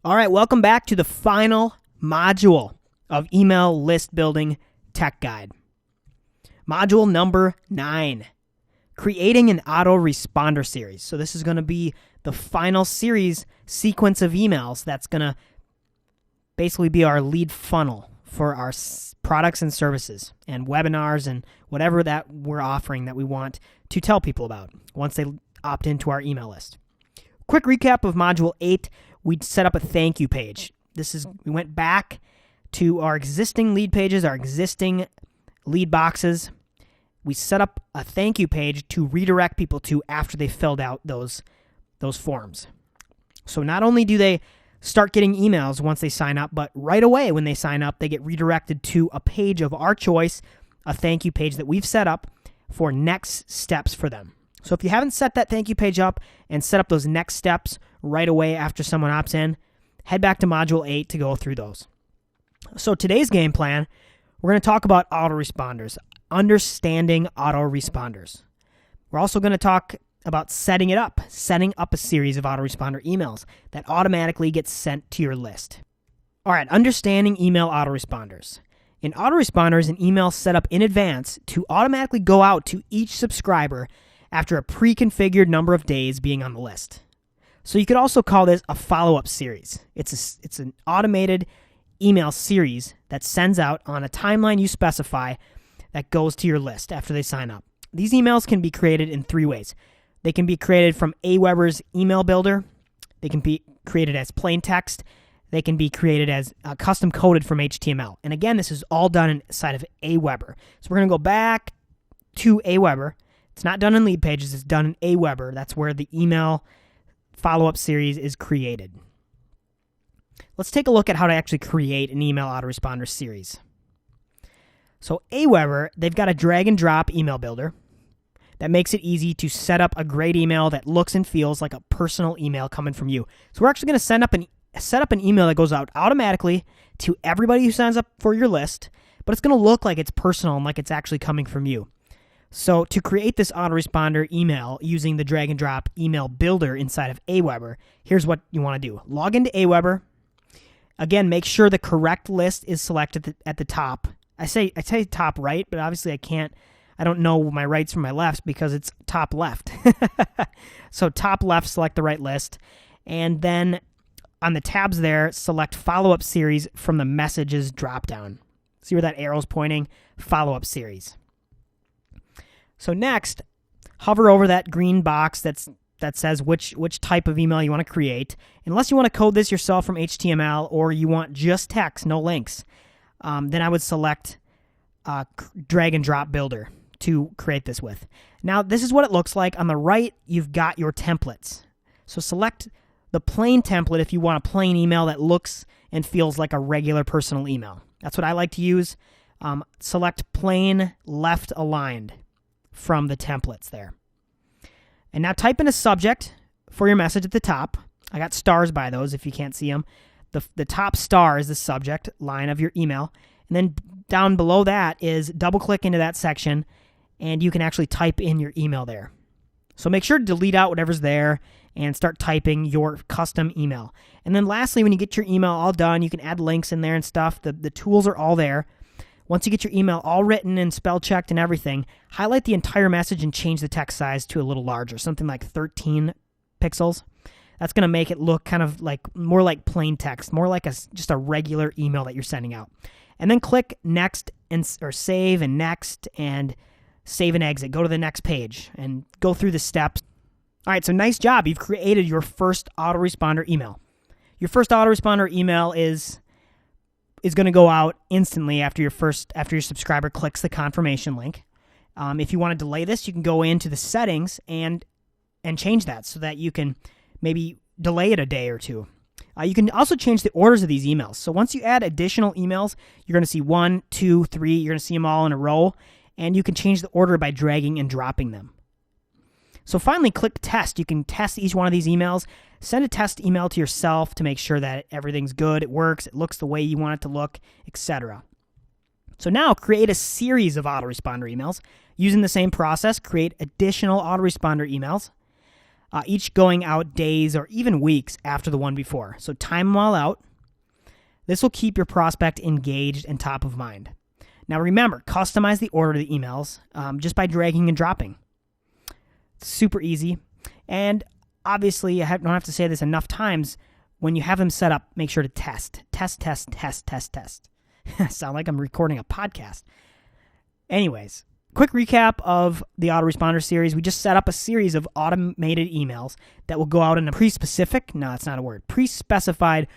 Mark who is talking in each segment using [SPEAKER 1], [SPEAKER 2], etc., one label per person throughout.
[SPEAKER 1] All right, welcome back to the final module of Email List Building Tech Guide. Module number 9, creating an autoresponder series. So this is going to be the final sequence of emails that's going to basically be our lead funnel for our products and services and webinars and whatever that we're offering that we want to tell people about once they opt into our email list. Quick recap of Module 8. We set up a thank you page. We went back to our existing lead pages, our existing lead boxes. We set up a thank you page to redirect people to after they filled out those forms. So not only do they start getting emails once they sign up, but right away when they sign up, they get redirected to a page of our choice, a thank you page that we've set up for next steps for them. So if you haven't set that thank you page up and set up those next steps right away after someone opts in, head back to Module 8 to go through those. So today's game plan, we're going to talk about autoresponders, understanding autoresponders. We're also going to talk about setting up a series of autoresponder emails that automatically get sent to your list. All right, understanding email autoresponders. An autoresponder is an email set up in advance to automatically go out to each subscriber after a pre-configured number of days being on the list. So you could also call this a follow-up series. It's an automated email series that sends out on a timeline you specify that goes to your list after they sign up. These emails can be created in 3 ways. They can be created from Aweber's email builder. They can be created as plain text. They can be created as custom coded from HTML. And again, this is all done inside of Aweber. So we're going to go back to Aweber. It's not done in Lead Pages. It's done in Aweber. That's where the email follow-up series is created. Let's take a look at how to actually create an email autoresponder series. So Aweber, they've got a drag and drop email builder that makes it easy to set up a great email that looks and feels like a personal email coming from you. So we're actually going to set up an email that goes out automatically to everybody who signs up for your list, but it's going to look like it's personal and like it's actually coming from you. So to create this autoresponder email using the drag and drop email builder inside of Aweber, here's what you want to do. Log into Aweber. Again, make sure the correct list is selected at the top. I say top right, but obviously I don't know my rights from my lefts because it's top left. So top left, select the right list. And then on the tabs there, select follow-up series from the messages dropdown. See where that arrow's pointing? Follow-up series. So next, hover over that green box that says which type of email you want to create. Unless you want to code this yourself from HTML or you want just text, no links, then I would select drag and drop builder to create this with. Now, this is what it looks like. On the right, you've got your templates. So select the plain template if you want a plain email that looks and feels like a regular personal email. That's what I like to use. Select plain left aligned from the templates there. And now type in a subject for your message at the top. I got stars by those if you can't see them. The top star is the subject line of your email. And then down below that is double click into that section and you can actually type in your email there. So make sure to delete out whatever's there and start typing your custom email. And then lastly, when you get your email all done, you can add links in there and stuff. The tools are all there. Once you get your email all written and spell checked and everything, highlight the entire message and change the text size to a little larger, something like 13 pixels. That's going to make it look kind of like more like plain text, more like just a regular email that you're sending out. And then click next or save and next and save and exit. Go to the next page and go through the steps. All right, so nice job. You've created your first autoresponder email. Your first autoresponder email is going to go out instantly after your subscriber clicks the confirmation link. If you want to delay this, you can go into the settings and change that so that you can maybe delay it a day or two. You can also change the orders of these emails. So once you add additional emails, you're going to see 1, 2, 3. You're going to see them all in a row, and you can change the order by dragging and dropping them. So finally, click test. You can test each one of these emails. Send a test email to yourself to make sure that everything's good, it works, it looks the way you want it to look, etc. So now create a series of autoresponder emails. Using the same process, create additional autoresponder emails. each going out days or even weeks after the one before. So time them all out. This will keep your prospect engaged and top of mind. Now remember, customize the order of the emails just by dragging and dropping. It's super easy. And obviously, I don't have to say this enough times, when you have them set up, make sure to test. Test. Sound like I'm recording a podcast. Anyways, quick recap of the autoresponder series. We just set up a series of automated emails that will go out in a pre-specified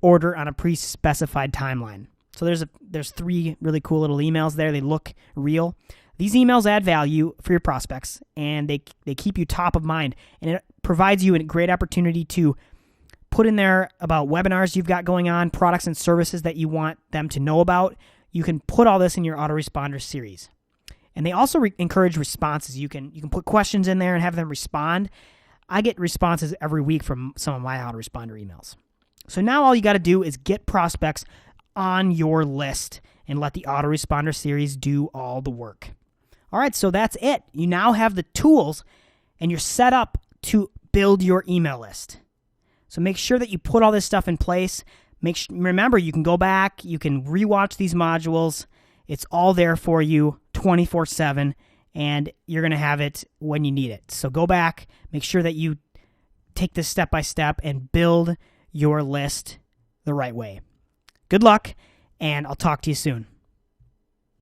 [SPEAKER 1] order on a pre-specified timeline. So there's 3 really cool little emails there. They look real. These emails add value for your prospects, and they keep you top of mind. And it provides you a great opportunity to put in there about webinars you've got going on, products and services that you want them to know about. You can put all this in your autoresponder series. And they also encourage responses. You can put questions in there and have them respond. I get responses every week from some of my autoresponder emails. So now all you got to do is get prospects on your list and let the autoresponder series do all the work. All right, so that's it. You now have the tools and you're set up to build your email list. So make sure that you put all this stuff in place. Remember, you can go back, you can rewatch these modules. It's all there for you 24/7, and you're going to have it when you need it. So go back, make sure that you take this step by step and build your list the right way. Good luck, and I'll talk to you soon.